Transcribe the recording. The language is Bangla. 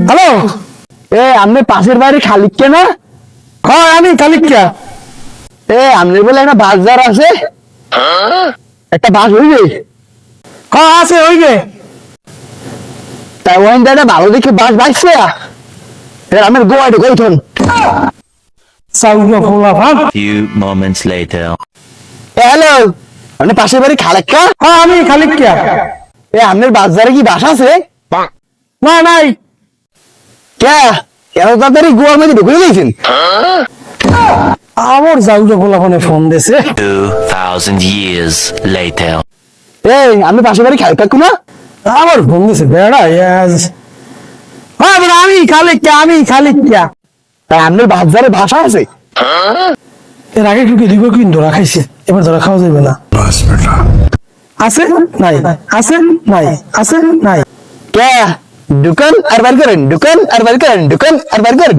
হ্যালো, আপনি পাশের বাড়ি খালিককে না? হ্যাঁ আমি খালিকা। আপনি বলে একটা বাজার আছে, একটা বাস হইবে? হ্যাঁ আছে হইবে। তাই ওই দাদা ভালো দেখে বাস বাইছে আমার গোয়াটা কইথন। চাউল ফোলা ভাত। Few moments later. হ্যালো, আপনি পাশের বাড়ি খালেক্কা? হ্যাঁ আমি খালিকা। আপনার বাজারে কি বাস আছে? না নাই। কে এত তাড়াতাড়ি গোয়ার মধ্যে ঢুকে গেছেন? আমার চাউল ফোলা ফোন দিছে। 2,000 years later. আপনি পাশের বাড়ি খালেক্কা না? আমার ফোন দিছে বেড়া ইয়াজ। হ্যাঁ বেড়া আমি খালিকা। তাই আপনার বাজারে ভাষা আছে? এর আগে ঢুকে দিব কিন্তু রাখাইছে, এবার ধরা খাওয়া যাবে না। আছে নাই, আছে নাই, আছে নাই। কে দোকান আর বার করেন, দোকান আর বার করেন, দোকান আর বার করেন।